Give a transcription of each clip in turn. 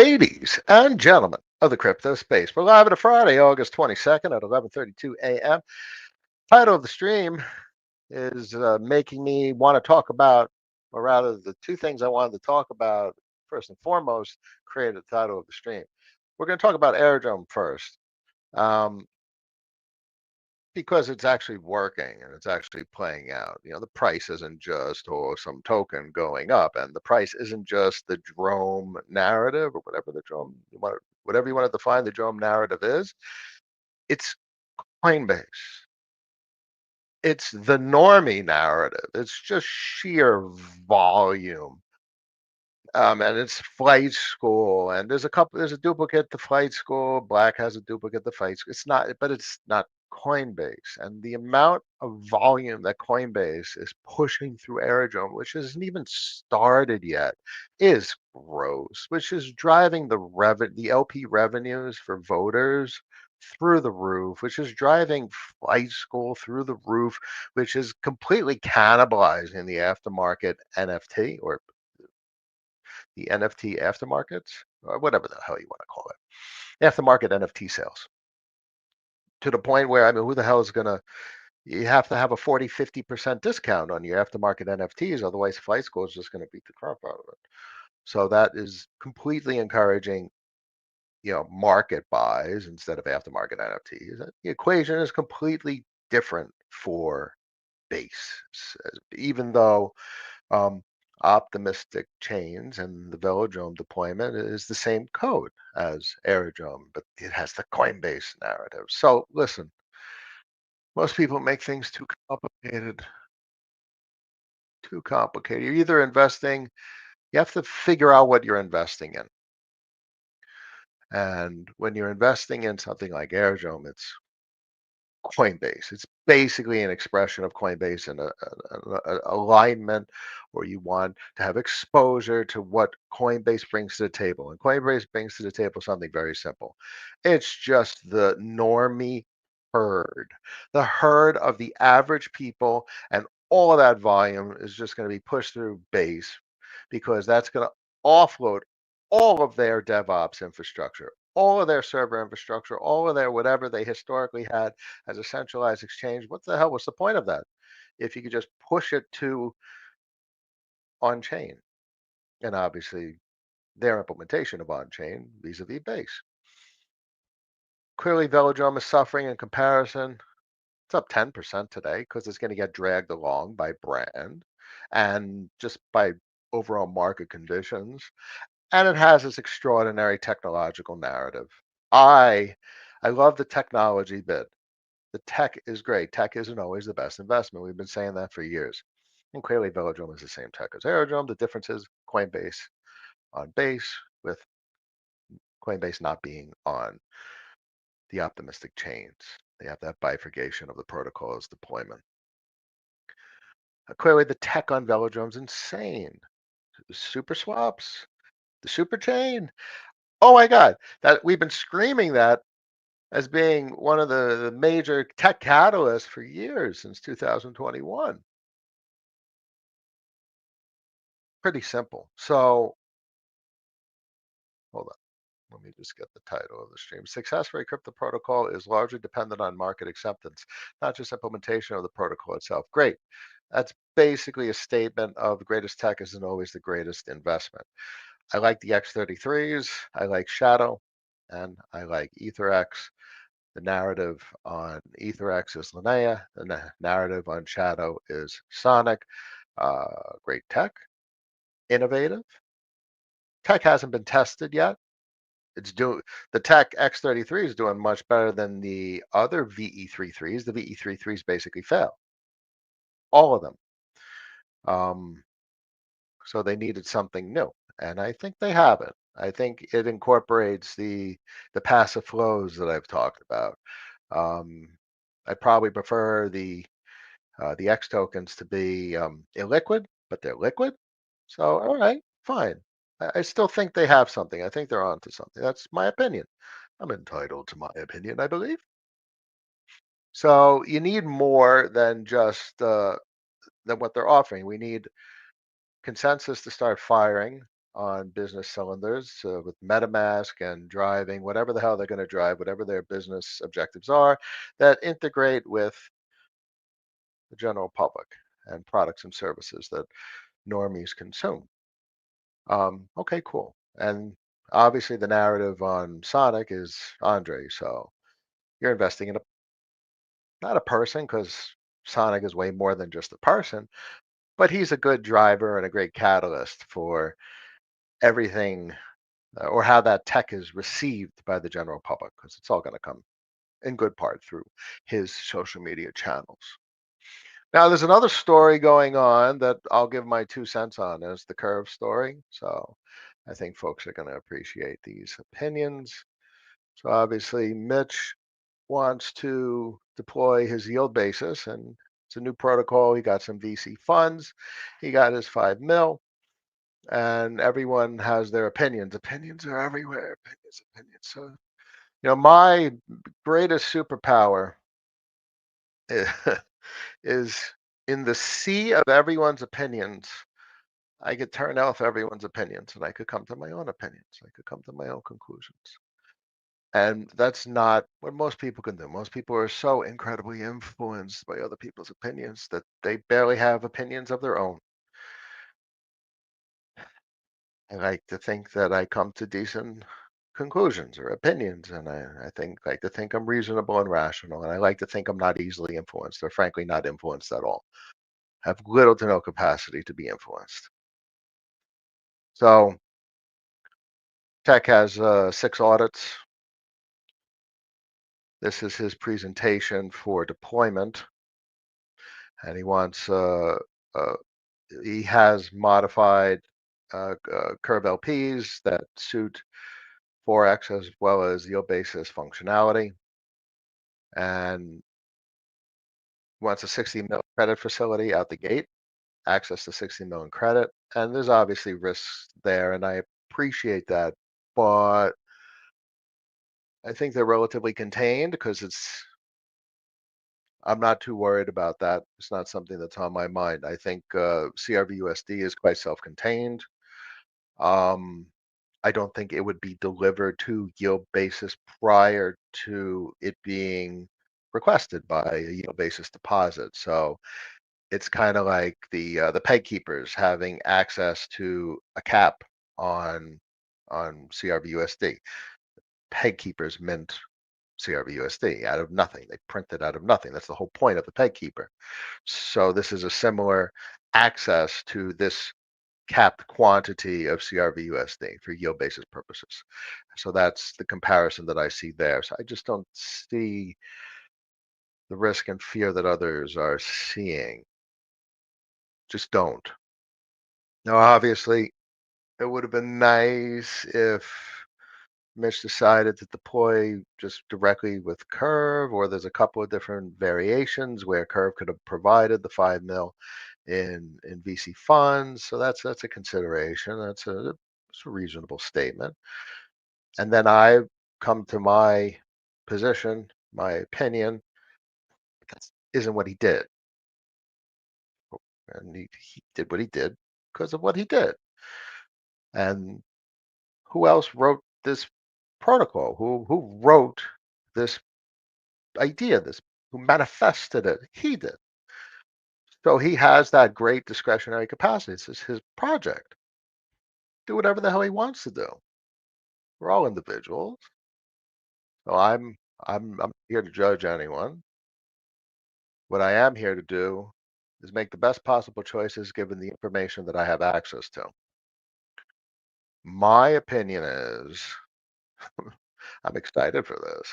Ladies and gentlemen of the crypto space, we're live on a Friday, August 22nd at 11:32 a.m. Title of the stream is making me want to talk about, or rather, the two things I wanted to talk about first and foremost created the title of the stream. We're going to talk about Airdrome first. Um, because it's actually working and it's actually playing out. The price isn't just or some token going up, and the price isn't just the Drome narrative or whatever the Drome whatever you want to define the Drome narrative is. It's Coinbase. It's the normie narrative. It's just sheer volume. And it's Flight School, and there's a duplicate to Flight School. Black has a duplicate to Flight School. It's not Coinbase. And the amount of volume that Coinbase is pushing through Airdrome, which hasn't even started yet, is gross, which is driving the LP revenues for voters through the roof, which is driving Flight School through the roof, which is completely cannibalizing the aftermarket NFT or the NFT aftermarkets, or whatever the hell you want to call it, aftermarket NFT sales, to the point where, I mean, who the hell is going to, you have to have a 40, 50% discount on your aftermarket NFTs. Otherwise, Flight School is just going to beat the crap out of it. So that is completely encouraging, market buys instead of aftermarket NFTs. The equation is completely different for base, even though um, optimistic chains and the Velodrome deployment is the same code as Aerodrome, but it has the Coinbase narrative. So listen, most people make things too complicated. Too complicated. You're either investing, you have to figure out what you're investing in. And when you're investing in something like Aerodrome, it's Coinbase. It's basically an expression of Coinbase and a alignment, or you want to have exposure to what Coinbase brings to the table. And Coinbase brings to the table something very simple. It's just the normie herd, the herd of the average people, and all of that volume is just going to be pushed through Base because that's going to offload all of their DevOps infrastructure, all of their server infrastructure, all of their whatever they historically had as a centralized exchange. What the hell was the point of that? If you could just push it to on chain, and obviously their implementation of on chain vis-a-vis Base. Clearly, Velodrome is suffering in comparison. It's up 10% today because it's going to get dragged along by brand and just by overall market conditions. And it has this extraordinary technological narrative. I I love the technology bit. The tech is great. Tech isn't always the best investment. We've been saying that for years. And clearly, Velodrome is the same tech as Aerodrome. The difference is Coinbase on base, with Coinbase not being on the optimistic chains. They have that bifurcation of the protocol's deployment. Clearly, the tech on Velodrome is insane. The super swaps, the super chain. Oh my God, that we've been screaming that as being one of the major tech catalysts for years since 2021. Pretty simple. So hold on. Let me just get the title of the stream. Success for a crypto protocol is largely dependent on market acceptance, not just implementation of the protocol itself. Great. That's basically a statement of the greatest tech isn't always the greatest investment. I like the X33s. I like Shadow, and I like EtherX. The narrative on EtherX is Linnea. The narrative on Shadow is Sonic. Great tech, innovative. Tech hasn't been tested yet. It's doing the Tech X33 is doing much better than the other VE33s. The VE33s basically fail, all of them. Um, so they needed something new, and I think they have it. I think it incorporates the passive flows that I've talked about. Um, I probably prefer the X tokens to be illiquid, but they're liquid. So all right, fine. I still think they have something. I think they're onto something. That's my opinion. I'm entitled to my opinion, I believe. So you need more than just than what they're offering. We need consensus to start firing. on business cylinders with MetaMask and driving whatever the hell they're going to drive, whatever their business objectives are, that integrate with the general public and products and services that normies consume. Okay, cool. And obviously, the narrative on Sonic is Andre. So you're investing in a not a person because Sonic is way more than just a person, but he's a good driver and a great catalyst for everything or how that tech is received by the general public because it's all going to come in good part through his social media channels. Now, there's another story going on that I'll give my 2 cents on. Is the Curve story. So I think folks are going to appreciate these opinions. So obviously, Mitch wants to deploy his yield basis, and it's a new protocol. He got some VC funds. He got his 5 mil, and everyone has their opinions. Opinions are everywhere. Opinions, opinions. So, my greatest superpower is, is in the sea of everyone's opinions. I could turn off everyone's opinions and I could come to my own opinions. I could come to my own conclusions. And that's not what most people can do. Most people are so incredibly influenced by other people's opinions that they barely have opinions of their own. I like to think that I come to decent conclusions or opinions, and like to think I'm reasonable and rational, and I like to think I'm not easily influenced, or frankly, not influenced at all. Have little to no capacity to be influenced. So Tech has 6 audits. This is his presentation for deployment, and uh, he has modified Curve LPs that suit Forex as well as yield basis functionality, and wants a 60 mil credit facility out the gate, access to 60 mil in credit, and there's obviously risks there, and I appreciate that, but I think they're relatively contained because I'm not too worried about that. It's not something that's on my mind. I think CRVUSD is quite self-contained. Um, I don't think it would be delivered to yield basis prior to it being requested by a yield basis deposit. So it's kind of like the peg keepers having access to a cap on CRVUSD. Peg keepers mint CRVUSD out of nothing. They print it out of nothing. That's the whole point of the peg keeper. So this is a similar access to this capped quantity of CRVUSD for yield basis purposes. So that's the comparison that I see there. So I just don't see the risk and fear that others are seeing. Just don't. Now, obviously, it would have been nice if Mitch decided to deploy just directly with Curve, or there's a couple of different variations where Curve could have provided the 5 mil in VC funds. So that's a consideration. It's a reasonable statement. And then I come to my position, my opinion. That isn't what he did, and he did what he did because of what he did. And who else wrote this protocol? Who wrote this idea? This who manifested it? He did. So he has that great discretionary capacity. This is his project. Do whatever the hell he wants to do. We're all individuals. So I'm here to judge anyone. What I am here to do is make the best possible choices given the information that I have access to. My opinion is I'm excited for this.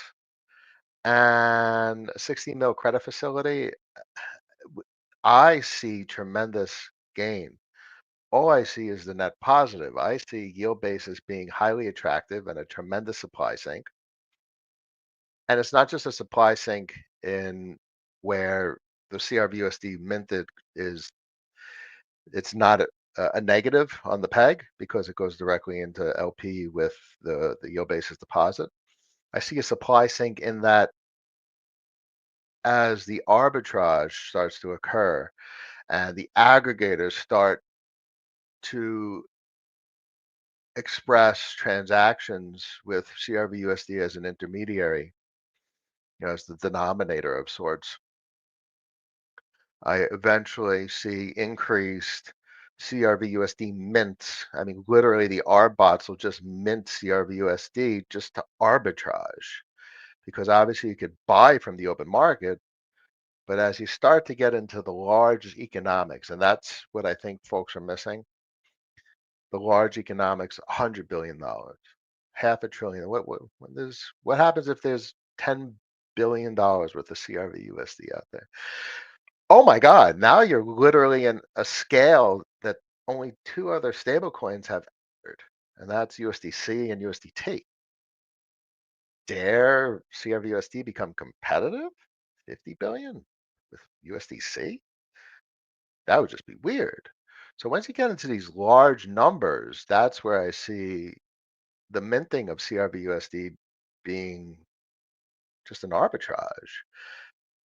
And a 60 mil credit facility, I see tremendous gain. All I see is the net positive. I see yield basis being highly attractive and a tremendous supply sink. And it's not just a supply sink in where the CRVUSD minted is it's not a negative on the peg because it goes directly into LP with the yield basis deposit. I see a supply sink in that as the arbitrage starts to occur and the aggregators start to express transactions with CRVUSD as an intermediary, as the denominator of sorts, I eventually see increased CRVUSD mints. I mean, literally, the RBots will just mint CRVUSD just to arbitrage because obviously you could buy from the open market. But as you start to get into the large economics, and that's what I think folks are missing, the large economics, $100 billion, half a trillion. What happens if there's $10 billion worth of CRV USD out there? Oh my God! Now you're literally in a scale that only two other stable coins have entered, and that's USDC and USDT. Dare CRVUSD become competitive? 50 billion with USDC? That would just be weird. So once you get into these large numbers, that's where I see the minting of CRVUSD being just an arbitrage.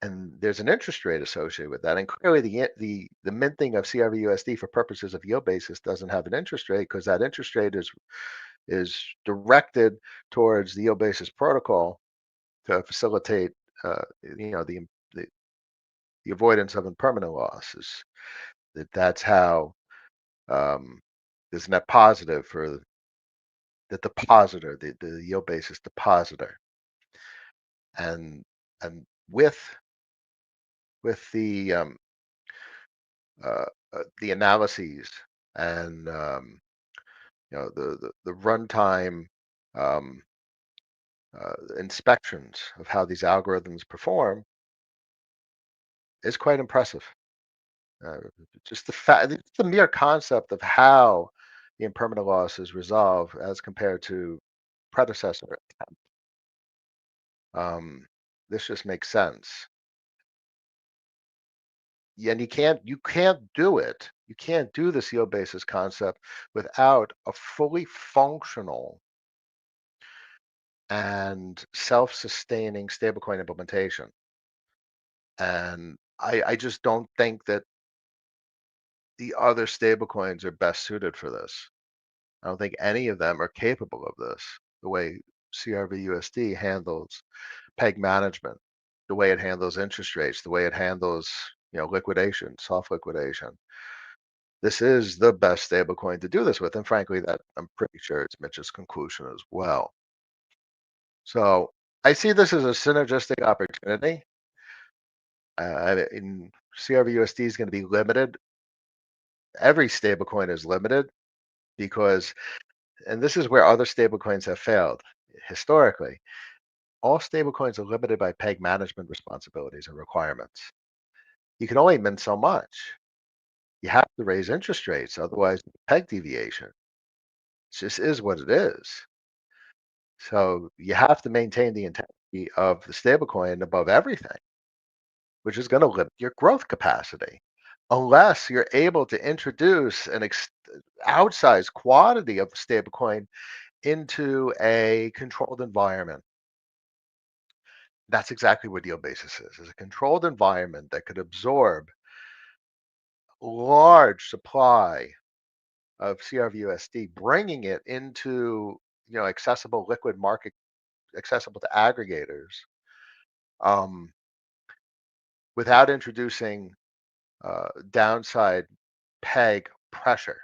And there's an interest rate associated with that. And clearly, the minting of CRVUSD for purposes of yield basis doesn't have an interest rate because that interest rate is directed towards the yield basis protocol to facilitate, the the avoidance of impermanent losses. That's how um, there's net positive for the depositor, the yield basis depositor, and and with uh, the analyses and the runtime um, inspections of how these algorithms perform is quite impressive. Uh, just the mere concept of how the impermanent loss is resolved as compared to predecessor. Um, this just makes sense. And you can't do it. You can't do the yield basis concept without a fully functional and self-sustaining stablecoin implementation. And I just don't think that the other stablecoins are best suited for this. I don't think any of them are capable of this. The way CRVUSD handles peg management, the way it handles interest rates, the way it handles liquidation, soft liquidation. This is the best stablecoin to do this with, and frankly, that I'm pretty sure it's Mitch's conclusion as well. So I see this as a synergistic opportunity. In CRVUSD is going to be limited. Every stablecoin is limited because, and this is where other stablecoins have failed historically. All stablecoins are limited by peg management responsibilities and requirements. You can only mint so much. You have to raise interest rates, otherwise, peg deviation. It just is what it is. So you have to maintain the integrity of the stablecoin above everything, which is going to limit your growth capacity. Unless you're able to introduce an outsized quantity of stablecoin into a controlled environment. That's exactly what yield basis is a controlled environment that could absorb large supply of CRVUSD, bringing it into accessible liquid market, accessible to aggregators, um, without introducing downside peg pressure.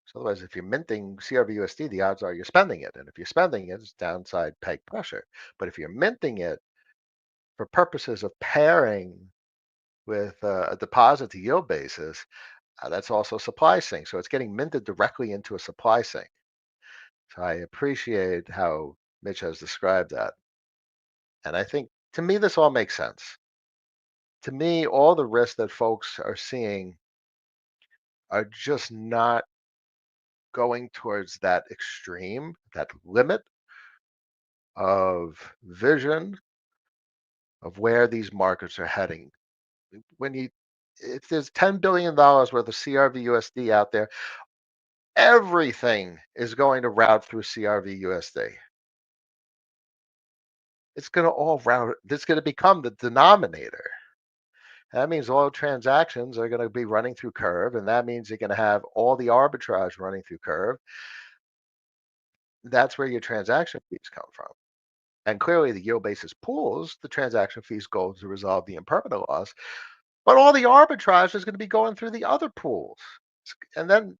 So otherwise, if you're minting CRVUSD, the odds are you're spending it, and if you're spending it, it's downside peg pressure. But if you're minting it for purposes of pairing with a deposit to yield basis, that's also supply sync. So it's getting minted directly into a supply sync. So I appreciate how Mitch has described that. And I think to me, this all makes sense. To me, all the risks that folks are seeing are just not going towards that extreme, that limit of vision of where these markets are heading. When you, if there's $10 billion worth of CRVUSD out there, everything is going to route through CRVUSD. It's going to all route. It's going to become the denominator. That means all transactions are going to be running through Curve, and that means you're going to have all the arbitrage running through Curve. That's where your transaction fees come from. And clearly, the yield basis pools, the transaction fees go to resolve the impermanent loss, but all the arbitrage is going to be going through the other pools. And then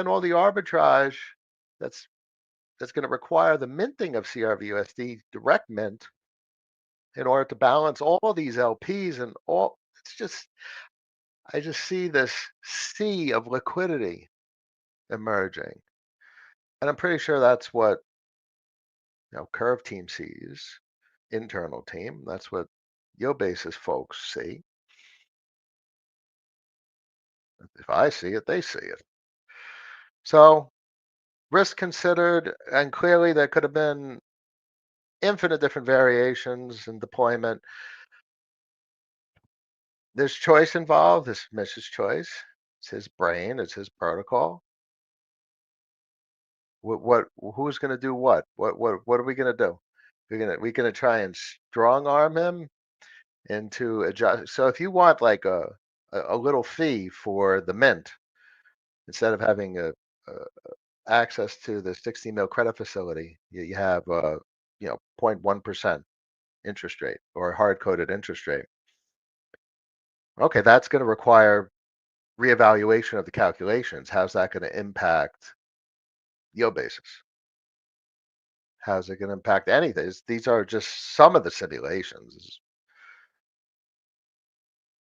all the arbitrage that's going to require the minting of CRVUSD direct mint in order to balance all these LPs and all. It's just I just see this sea of liquidity emerging, and I'm pretty sure that's what Curve Team sees, internal team. That's what Yo Basis folks see. If I see it, they see it. So risk considered, and clearly there could have been infinite different variations in deployment. There's choice involved. This is Mish's choice. It's his brain. It's his protocol. Who's going to do what? What are we going to do? We're gonna try and strong arm him into adjust. So if you want like a little fee for the mint instead of having a access to the 60 mil credit facility, you have 0.1% interest rate or hard coded interest rate. Okay, that's going to require reevaluation of the calculations. How's that going to impact yield basis? How's it going to impact anything? These are just some of the simulations.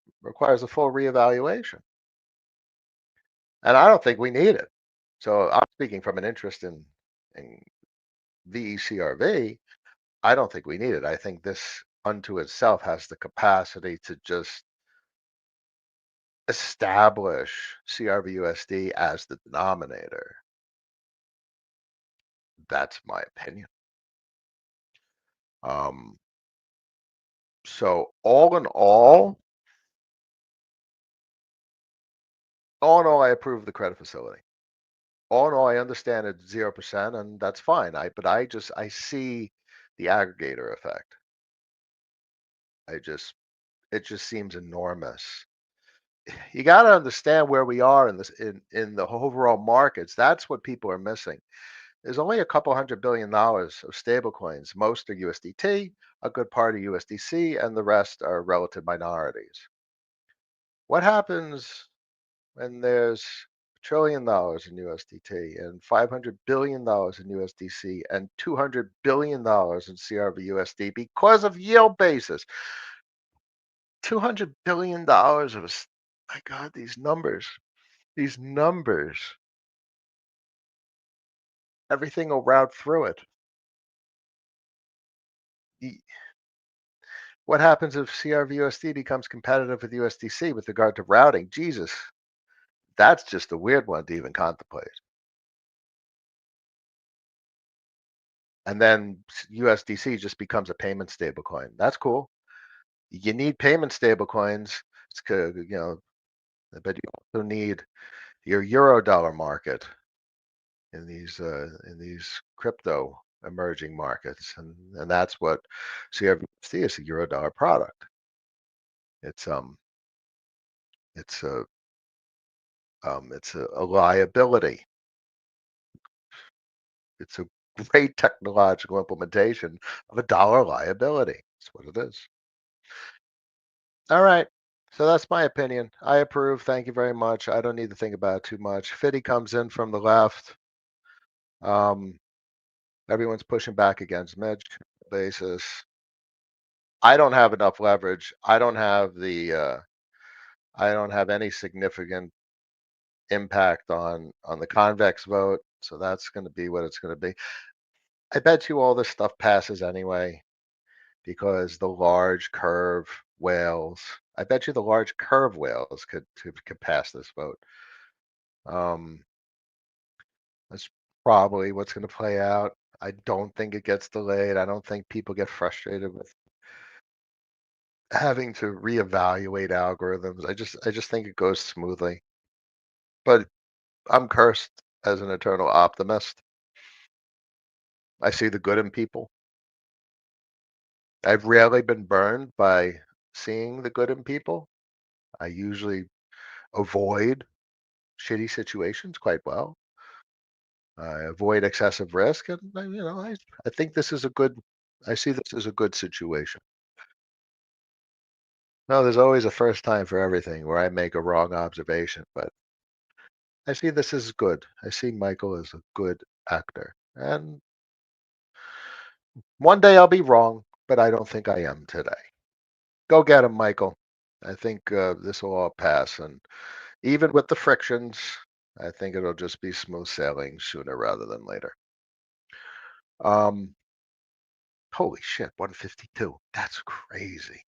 It requires a full reevaluation. And I don't think we need it. So I'm speaking from an interest in VECRV. I don't think we need it. I think this unto itself has the capacity to just establish CRVUSD as the denominator. That's my opinion. Um, so all in all, I approve of the credit facility. All in all, I understand it's 0%, and that's fine. I see the aggregator effect. I just it just seems enormous. You got to understand where we are in this in the overall markets. That's what people are missing. There's only a couple $100 billion of stable coins. Most are USDT, a good part of USDC, and the rest are relative minorities. What happens when there's $1 trillion in USDT and $500 billion in USDC and $200 billion in CRVUSD because of yield basis? $200 of my God, these numbers, everything will route through it. What happens if CRVUSD becomes competitive with USDC with regard to routing? Jesus, that's just a weird one to even contemplate. And then USDC just becomes a payment stablecoin. That's cool. You need payment stablecoins. It's good, but you also need your euro dollar market in these crypto emerging markets, and that's what CRVC is, a euro dollar product. It's it's a a liability. It's a great technological implementation of a dollar liability. That's what it is. All right. So that's my opinion. I approve. Thank you very much. I don't need to think about it too much. Fitty comes in from the left. Um, Everyone's pushing back against Mitch basis. I don't have enough leverage. I don't have any significant impact on the convex vote. So that's going to be what it's going to be. I bet you all this stuff passes anyway because the large curve whales. I bet you the large curve whales could pass this vote. Um, that's probably what's going to play out. I don't think it gets delayed. I don't think people get frustrated with having to reevaluate algorithms. I just think it goes smoothly. But I'm cursed as an eternal optimist. I see the good in people. I've rarely been burned by seeing the good in people. I usually avoid shitty situations quite well. I avoid excessive risk, and I think this is a good. I see this as a good situation. No, there's always a first time for everything where I make a wrong observation, but I see this as good. I see Michael as a good actor, and one day I'll be wrong, but I don't think I am today. Go get him, Michael. I think this will all pass, and even with the frictions, I think it'll just be smooth sailing sooner rather than later. Um, Holy shit, 152. That's crazy.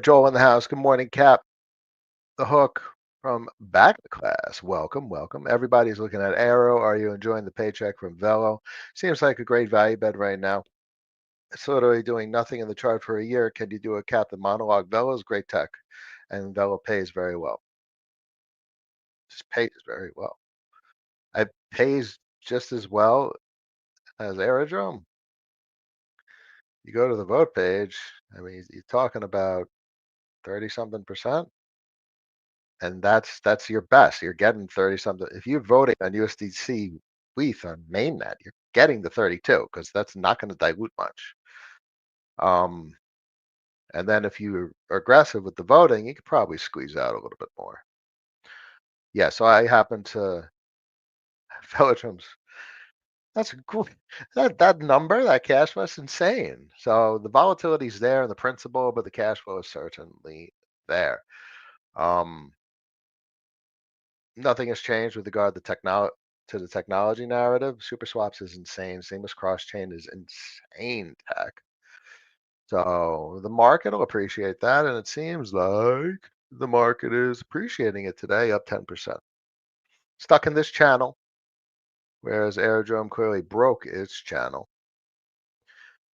Joel in the house. Good morning, Cap. The hook from back to class. Welcome, welcome. Everybody's looking at Arrow. Are you enjoying the paycheck from Velo? Seems like a great value bet right now. It's literally doing nothing in the chart for a year. Can you do a Captain Monologue? Velo is great tech, and Velo pays very well. Just pays very well. It pays just as well as Aerodrome. You go to the vote page, I mean, you're talking about 30 something percent, and that's your best. You're getting 30 something. If you're voting on USDC WETH on mainnet, you're getting the 32 because that's not going to dilute much. Um, and then if you are aggressive with the voting, you could probably squeeze out a little bit more. Yeah, so I happen to Velodrome's. That's cool. That number, that cash flow is insane. So the volatility is there in the principal, but the cash flow is certainly there. Um, Nothing has changed with regard to the technology narrative. Super swaps is insane. Seamless cross chain is insane tech. So the market will appreciate that, and it seems like the market is appreciating it today, up 10%. Stuck in this channel, whereas Aerodrome clearly broke its channel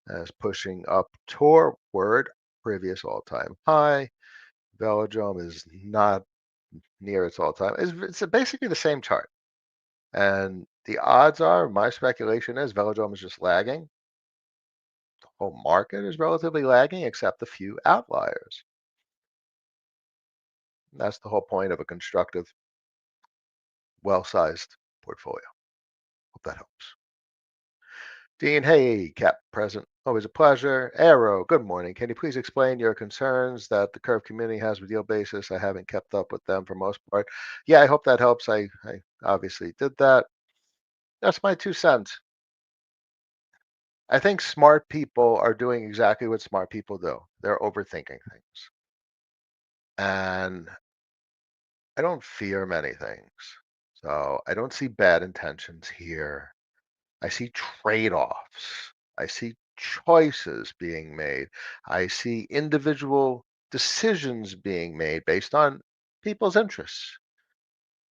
as pushing up toward previous all-time high. Velodrome is not near its all-time. It's basically the same chart. And the odds are, my speculation is Velodrome is just lagging. The whole market is relatively lagging, except a few outliers. And that's the whole point of a constructive, well-sized portfolio. Hope that helps. Dean, hey, Cap present. Always a pleasure. Arrow, good morning. Can you please explain your concerns that the Curve community has with yield basis? I haven't kept up with them for most part. Yeah, I hope that helps. I obviously did that. That's my 2 cents. I think smart people are doing exactly what smart people do. They're overthinking things. And I don't fear many things. So I don't see bad intentions here. I see trade-offs. I see choices being made. I see individual decisions being made based on people's interests.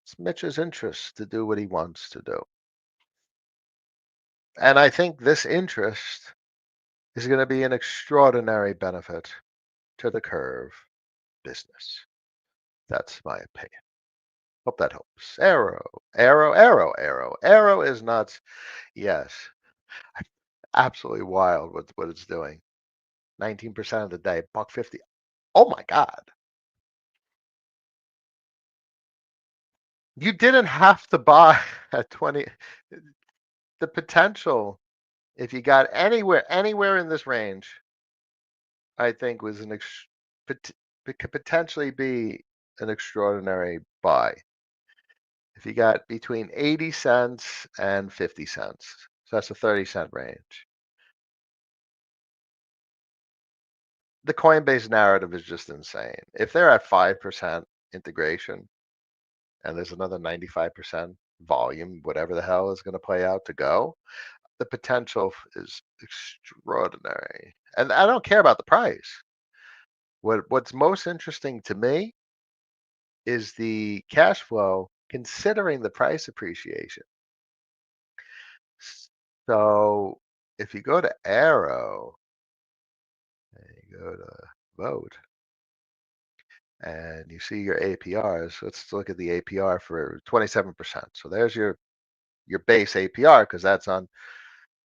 It's Mitch's interest to do what he wants to do. And I think this interest is going to be an extraordinary benefit to the Curve business. That's my opinion. Hope that helps. Arrow, arrow, arrow, arrow. Arrow is nuts. Yes. Absolutely wild what it's doing. 19% of the day, buck 50. Oh my God. You didn't have to buy at 20. The potential, if you got anywhere in this range, I think was it could potentially be an extraordinary buy. If you got between 80 cents and 50 cents. So that's a 30-cent range. The Coinbase narrative is just insane. If they're at 5% integration and there's another 95% volume, whatever the hell is going to play out to go, the potential is extraordinary. And I don't care about the price. What's most interesting to me is the cash flow considering the price appreciation. So if you go to Arrow and you go to vote and you see your APRs, let's look at the APR for 27%. So there's your base APR because that's on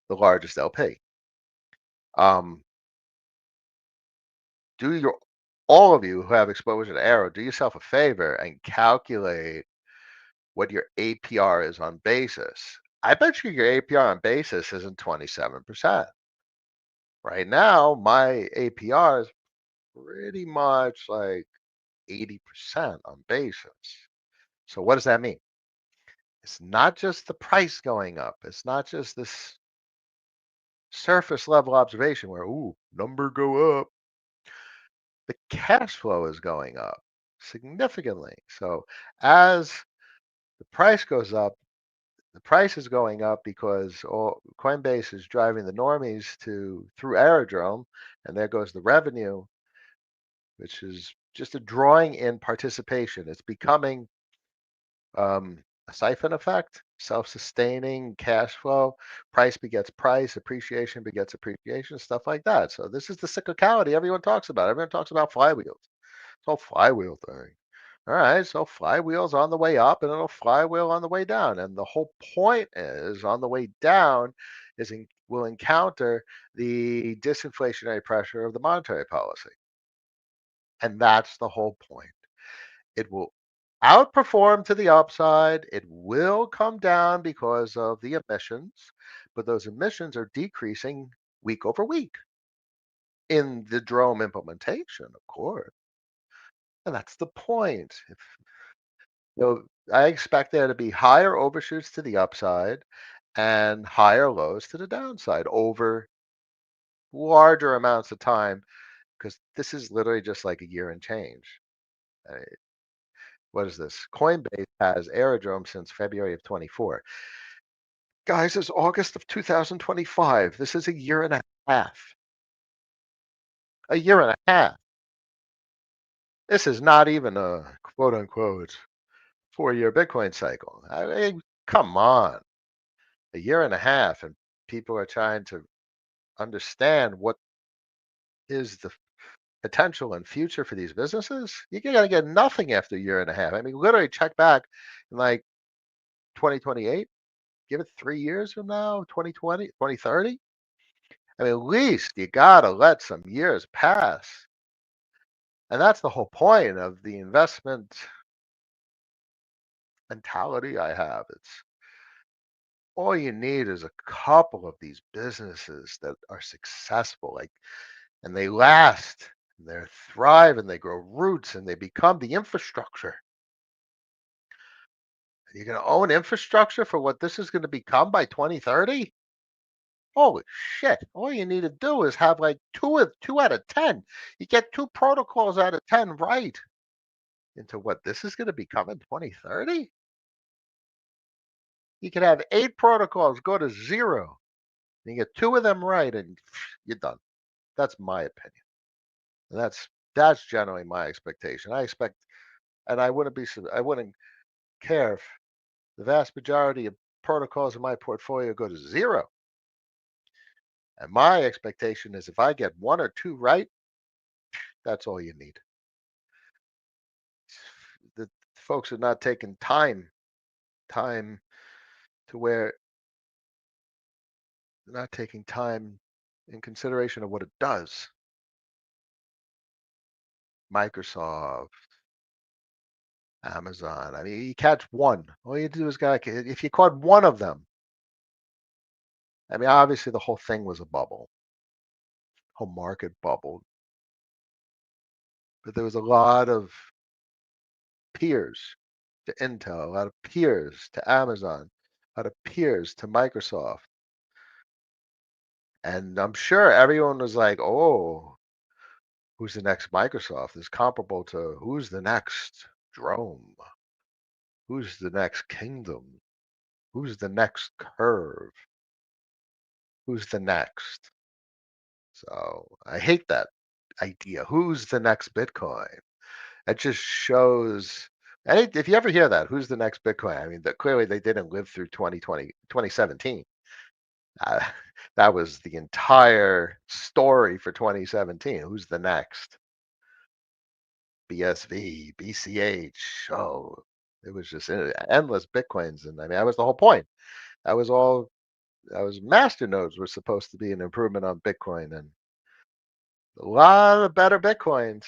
the largest LP. Um, do your All of you who have exposure to Arrow, do yourself a favor and calculate what your APR is on basis. I bet you your APR on basis isn't 27%. Right now, my APR is pretty much like 80% on basis. So what does that mean? It's not just the price going up. It's not just this surface level observation where, ooh, number go up. The cash flow is going up significantly. So as the price goes up, the price is going up because Coinbase is driving the normies to through Aerodrome, and there goes the revenue, which is just a drawing in participation. It's becoming a siphon effect, self-sustaining cash flow. Price begets price, appreciation begets appreciation, stuff like that. So this is the cyclicality everyone talks about. Everyone talks about flywheels. It's all flywheel thing. All right, so flywheel's on the way up and it'll flywheel on the way down. And the whole point is on the way down we'll encounter the disinflationary pressure of the monetary policy. And that's the whole point. It will outperform to the upside. It will come down because of the emissions, but those emissions are decreasing week over week in the drone implementation, of course. And that's the point. I expect there to be higher overshoots to the upside and higher lows to the downside over larger amounts of time because this is literally just like a year and change. Uh, What is this? Coinbase has Aerodrome since February of 24. Guys, it's August of 2025. This is a year and a half. A year and a half. This is not even a quote unquote 4-year Bitcoin cycle. I mean, come on. A year and a half, and people are trying to understand what is the potential and future for these businesses. You're going to get nothing after a year and a half. I mean, literally check back in like 2028. Give it 3 years from now, 2020, 2030. I mean, at least you gotta let some years pass. And that's the whole point of the investment mentality I have. It's all you need is a couple of these businesses that are successful, like, and they last, and they thrive, and they grow roots, and they become the infrastructure. You're gonna own infrastructure for what this is gonna become by 2030? Holy shit. All you need to do is have like two out of 10. You get two protocols out of 10 right into what this is going to become in 2030. You could have 8 protocols go to zero. And you get two of them right and you're done. That's my opinion. And that's generally my expectation. I expect and I wouldn't care if the vast majority of protocols in my portfolio go to zero. And my expectation is if I get one or two right, that's all you need. The folks are not taking time to where they're not taking time in consideration of what it does. Microsoft, Amazon. I mean, you catch one. All you do is if you caught one of them. I mean, obviously the whole thing was a bubble, whole market bubbled, but there was a lot of peers to Intel, a lot of peers to Amazon, a lot of peers to Microsoft. And I'm sure everyone was like, oh, who's the next Microsoft is comparable to who's the next Drone, who's the next Kingdom, who's the next Curve, who's the next. So I hate that idea. Who's the next Bitcoin? It just shows. If you ever hear that, who's the next Bitcoin? I mean, clearly they didn't live through 2020, 2017. Uh, that was the entire story for 2017. Who's the next? BSV, BCH. Oh, it was just endless Bitcoins. And I mean, that was the whole point. That was all, that was master nodes were supposed to be an improvement on Bitcoin and a lot of better Bitcoins.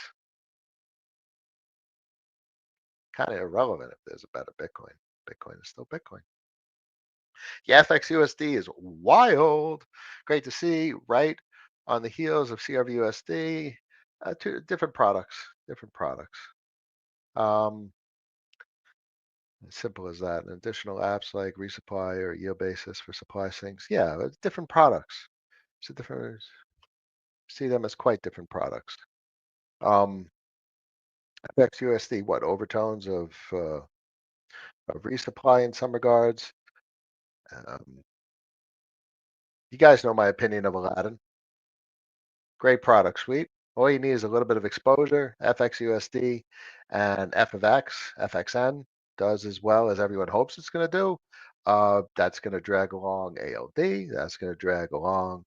Kind of irrelevant if there's a better Bitcoin. Bitcoin is still Bitcoin. Yeah, FXUSD is wild. Great to see, right on the heels of CRVUSD. Two different products, different products. Um, as simple as that. And additional apps like resupply or yield basis for supply sinks. Yeah, it's different products. It's a different. See them as quite different products. Um, FXUSD, what overtones of resupply in some regards. Um, you guys know my opinion of Aladdin. Great product suite. All you need is a little bit of exposure. FXUSD and F of X, FXN does as well as everyone hopes it's going to do. That's going to drag along ALD. That's going to drag along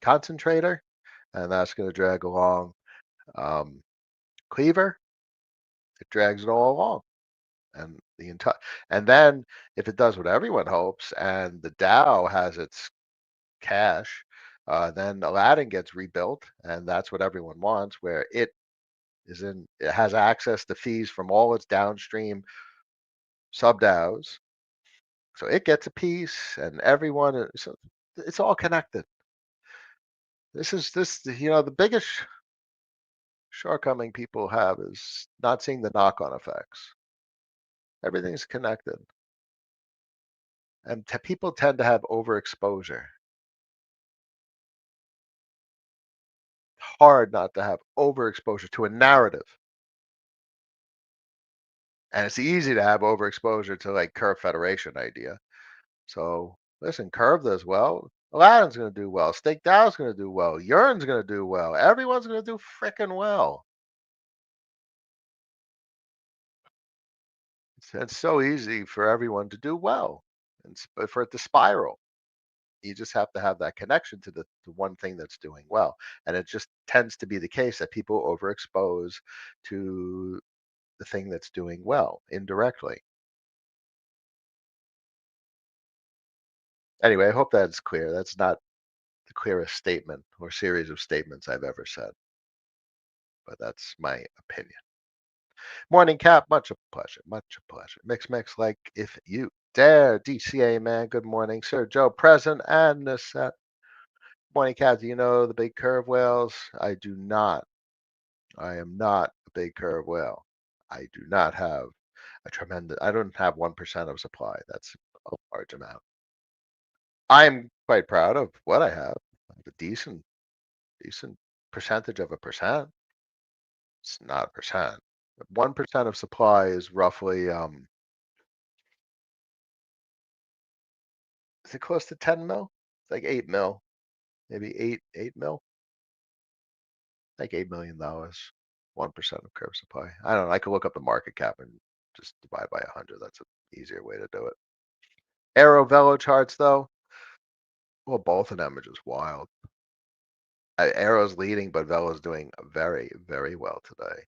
Concentrator, and that's going to drag along um, Cleaver. It drags it all along, and the entire. And then if it does what everyone hopes, and the DAO has its cash, then Aladdin gets rebuilt, and that's what everyone wants, where it has access to fees from all its downstream sub DAOs, so it gets a piece, and everyone. So it's all connected. The biggest shortcoming people have is not seeing the knock-on effects. Everything's connected, and people tend to have overexposure. Hard not to have overexposure to a narrative. And it's easy to have overexposure to like Curve Federation idea. So listen, Curve does well. Aladdin's going to do well. Stake DAO's going to do well. Yearn's going to do well. Everyone's going to do freaking well. It's so easy for everyone to do well and for it to spiral. You just have to have that connection to the one thing that's doing well. And it just tends to be the case that people overexpose to the thing that's doing well indirectly. Anyway, I hope that's clear. That's not the clearest statement or series of statements I've ever said, but that's my opinion. Morning, Cap. Much a pleasure. Much a pleasure. Mix, like if you dare. DCA, man. Good morning, Sir Joe. Present and the set. Morning, Cap. Do you know the big curve whales? I do not. I am not a big curve whale. I do not have I don't have 1% of supply. That's a large amount. I'm quite proud of what I have. I have a decent percentage of a percent. It's not a percent. 1% of supply is roughly is it close to 10 mil? It's like 8 mil, maybe 8 mil, like $8 million. 1% of curve supply. I don't know. I could look up the market cap and just divide by 100. That's an easier way to do it. Arrow Velo charts though, well, both of them are just wild. Arrow's leading, but Velo's doing very, very well today.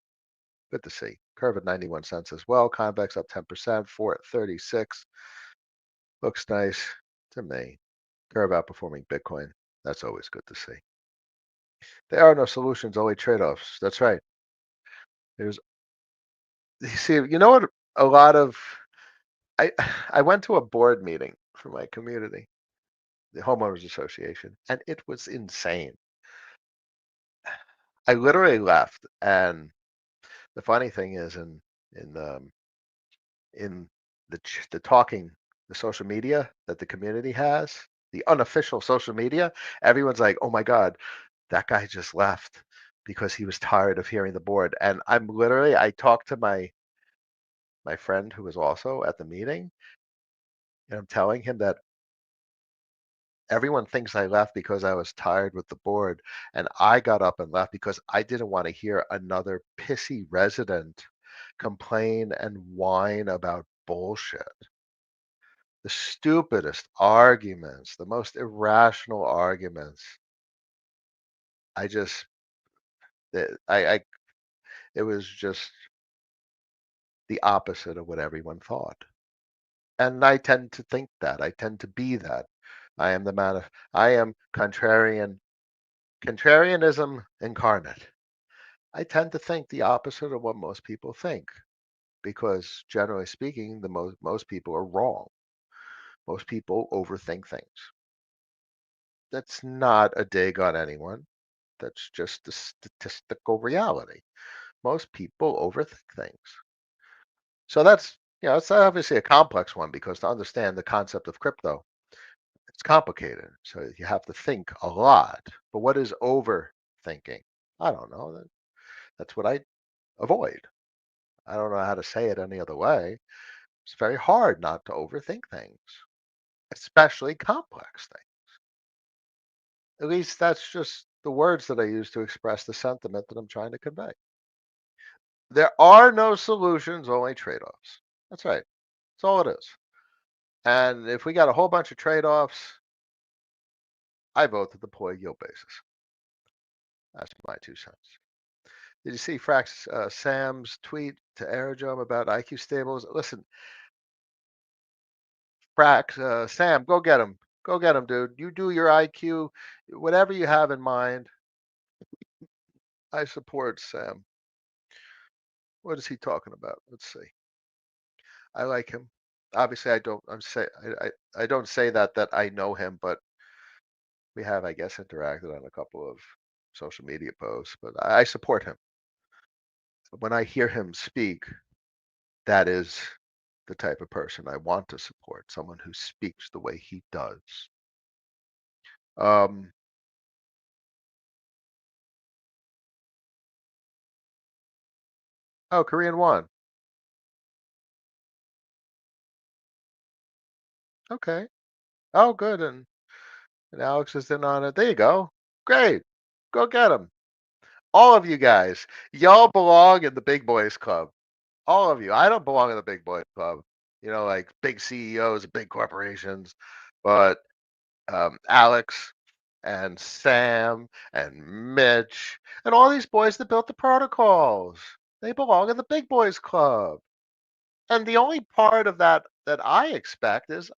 Good to see. Curve at 91 cents as well. Convex up 10%, 4 at 36. Looks nice to me. Curve outperforming Bitcoin. That's always good to see. There are no solutions, only trade-offs. That's right. There's you see, you know what a lot of I I went to a board meeting for my community, the homeowners association, and it was insane. I literally left, and the funny thing is in in the talking the social media that the community has, the unofficial social media, everyone's like, "Oh my God, that guy just left because he was tired of hearing the board." And I talked to my friend who was also at the meeting, and I'm telling him that everyone thinks I left because I was tired with the board, and I got up and left because I didn't want to hear another pissy resident complain and whine about bullshit. The stupidest arguments, the most irrational arguments. I just, it was just the opposite of what everyone thought. And I tend to think that. I tend to be that. I am contrarianism incarnate. I tend to think the opposite of what most people think because generally speaking, the most people are wrong. Most people overthink things. That's not a dig on anyone. That's just the statistical reality. Most people overthink things. So it's obviously a complex one because to understand the concept of crypto, it's complicated. So you have to think a lot. But what is overthinking? I don't know. That's what I avoid. I don't know how to say it any other way. It's very hard not to overthink things, especially complex things. At least that's just the words that I use to express the sentiment that I'm trying to convey. There are no solutions, only trade offs. That's right. That's all it is. And if we got a whole bunch of trade offs, I vote to deploy yield basis. That's my 2 cents. Did you see Sam's tweet to Aerodrome about IQ stables? Listen, Sam, go get him. Go get him, dude. You do your IQ, whatever you have in mind. I support Sam. What is he talking about? Let's see. I like him. Obviously, I don't. I don't say that I know him, but we have, I guess, interacted on a couple of social media posts. But I support him. When I hear him speak, that is the type of person I want to support. Someone who speaks the way he does. Um, oh, Korean one. Okay. Oh, good. And Alex is in on it. There you go. Great. Go get him. All of you guys. Y'all belong in the big boys club. All of you. I don't belong in the big boys club. Like big CEOs of big corporations. But Alex and Sam and Mitch and all these boys that built the protocols. They belong in the big boys club. And the only part of that I expect is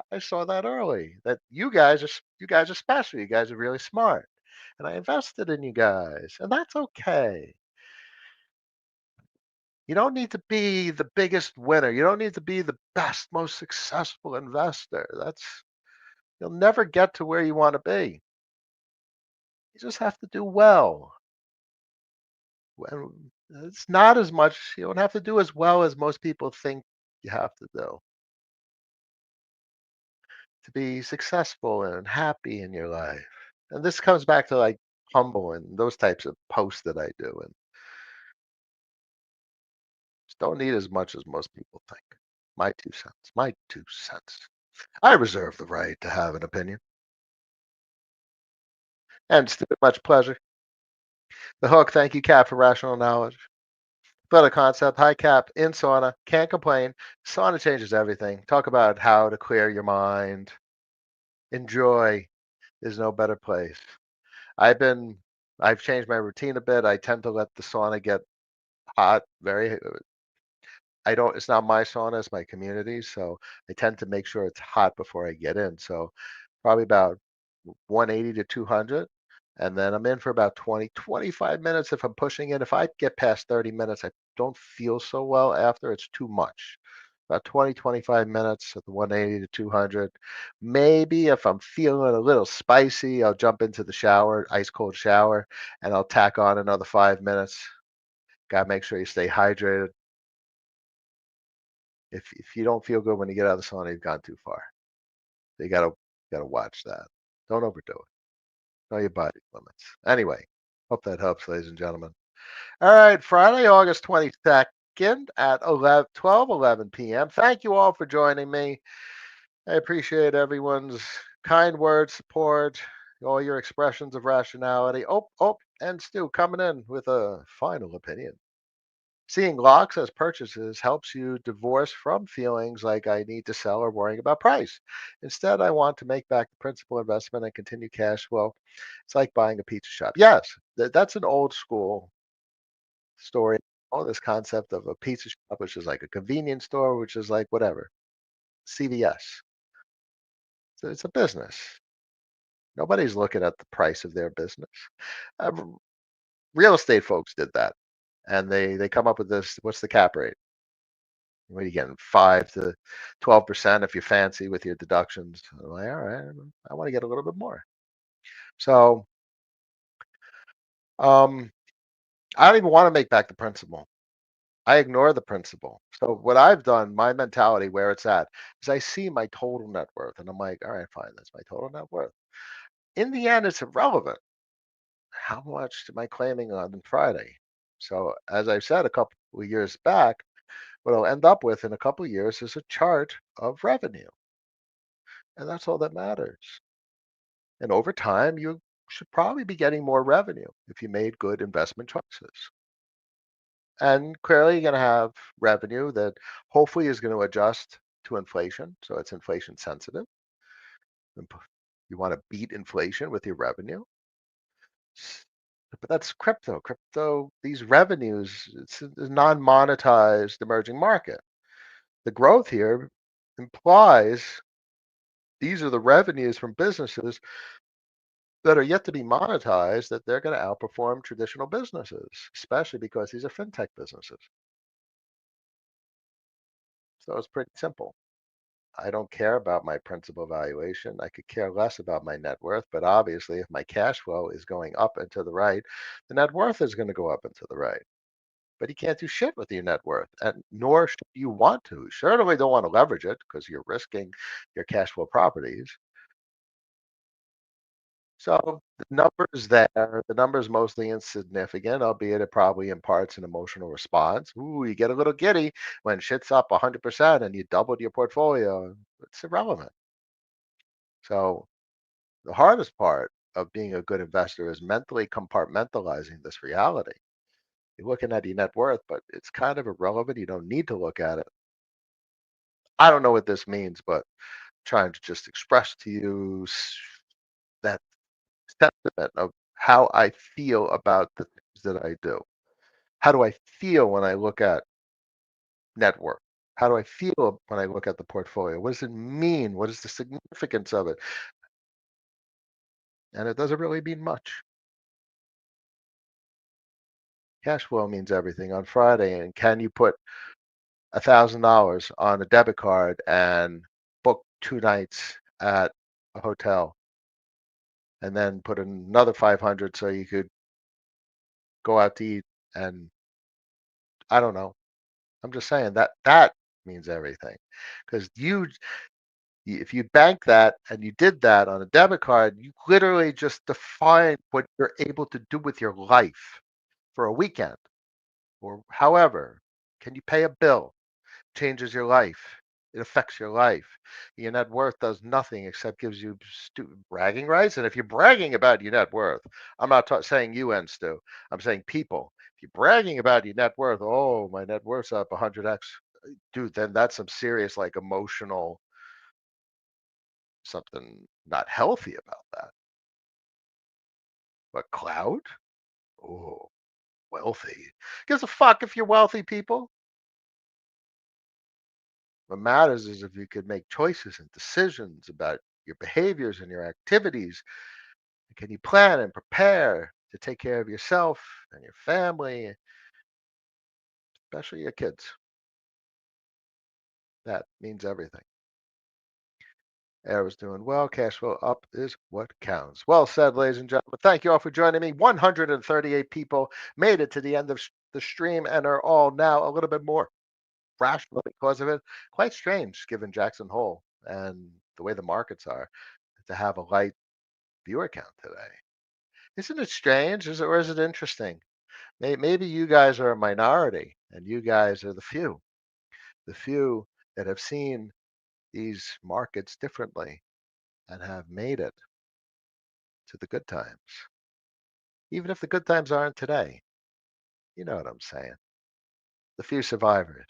I saw that early that you guys are special. You guys are really smart, and I invested in you guys, and that's okay. You don't need to be the biggest winner. You don't need to be the best, most successful investor. You'll never get to where you want to be. You just have to do well. And it's not as much. You don't have to do as well as most people think you have to do to be successful and happy in your life. And this comes back to like humble and those types of posts that I do. And just don't need as much as most people think. My 2 cents. My 2 cents. I reserve the right to have an opinion. And it's been much pleasure. The hook, thank you, Cap, for rational knowledge. But a concept, high cap in sauna, can't complain. Sauna changes everything. Talk about how to clear your mind. Enjoy. There's no better place. I've been I've changed my routine a bit. I tend to let the sauna get hot, very I don't it's not my sauna, it's my community, so I tend to make sure it's hot before I get in. So probably about 180 to 200 and then I'm in for about 20, 25 minutes if I'm pushing it. If I get past 30 minutes, I don't feel so well after. It's too much. About 20, 25 minutes at the 180 to 200. Maybe if I'm feeling a little spicy, I'll jump into the shower, ice cold shower, and I'll tack on another 5 minutes. Got to make sure you stay hydrated. If you don't feel good when you get out of the sauna, you've gone too far. So you gotta watch that. Don't overdo it. Know your body limits. Anyway, hope that helps, ladies and gentlemen. All right, Friday, August 22nd at 12:11 p.m. Thank you all for joining me. I appreciate everyone's kind words, support, all your expressions of rationality. And Stu coming in with a final opinion. Seeing locks as purchases helps you divorce from feelings like I need to sell or worrying about price. Instead, I want to make back the principal investment and continue cash flow. It's like buying a pizza shop. Yes, that's an old school story. All this concept of a pizza shop, which is like a convenience store, which is like whatever, CVS. So it's a business. Nobody's looking at the price of their business. Uh, Real estate folks did that, and they come up with this. What's the cap rate? What are you getting? 5 to 12% if you're fancy with your deductions. I'm like, all right, I want to get a little bit more. So um, I don't even want to make back the principal. I ignore the principal. So what I've done, my mentality where it's at, is I see my total net worth and I'm like, all right, fine, that's my total net worth. In the end, it's irrelevant. How much am I claiming on Friday? So as I've said a couple of years back, what I'll end up with in a couple of years is a chart of revenue. And that's all that matters. And over time, you should probably be getting more revenue if you made good investment choices. And clearly, you're going to have revenue that hopefully is going to adjust to inflation. So it's inflation sensitive. You want to beat inflation with your revenue. But that's crypto. Crypto, these revenues, it's a non monetized emerging market. The growth here implies these are the revenues from businesses that are yet to be monetized that they're going to outperform traditional businesses, especially because these are fintech businesses. So it's pretty simple. I don't care about my principal valuation. I could care less about my net worth. But obviously, if my cash flow is going up and to the right, the net worth is going to go up and to the right. But you can't do shit with your net worth, and nor should you want to. Certainly don't want to leverage it because you're risking your cash flow properties. So the numbers there, the numbers mostly insignificant, albeit it probably imparts an emotional response. Ooh, you get a little giddy when shit's up 100% and you doubled your portfolio. It's irrelevant. So the hardest part of being a good investor is mentally compartmentalizing this reality. You're looking at your net worth, but it's kind of irrelevant. You don't need to look at it. I don't know what this means, but trying to just express to you that sentiment of how I feel about the things that I do. How do I feel when I look at net worth? How do I feel when I look at the portfolio? What does it mean? What is the significance of it? And it doesn't really mean much. Cash flow means everything on Friday. And can you put $1,000 on a debit card and book 2 nights at a hotel and then put another 500 so you could go out to eat and I don't know. I'm just saying that that means everything because if you bank that and you did that on a debit card, you literally just define what you're able to do with your life for a weekend or however. Can you pay a bill? Changes your life. It affects your life. Your net worth does nothing except gives you bragging rights. And if you're bragging about your net worth, I'm not saying you and Stu. I'm saying people. If you're bragging about your net worth, oh, my net worth's up 100x, dude, then that's some serious like emotional something not healthy about that. But cloud? Oh, wealthy. Gives a fuck if you're wealthy, people. What matters is if you could make choices and decisions about your behaviors and your activities. Can you plan and prepare to take care of yourself and your family, especially your kids? That means everything. Arrow's doing well. Cash flow up is what counts. Well said, ladies and gentlemen. Thank you all for joining me. 138 people made it to the end of the stream and are all now a little bit more rational because of it. Quite strange, given Jackson Hole and the way the markets are, to have a light viewer count today. Isn't it strange? Or is it interesting? Maybe you guys are a minority and you guys are the few that have seen these markets differently and have made it to the good times. Even if the good times aren't today, you know what I'm saying. The few survivors.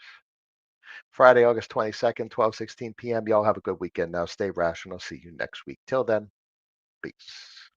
Friday, August 22nd, 12:16 p.m. Y'all have a good weekend now. Stay rational. See you next week. Till then, peace.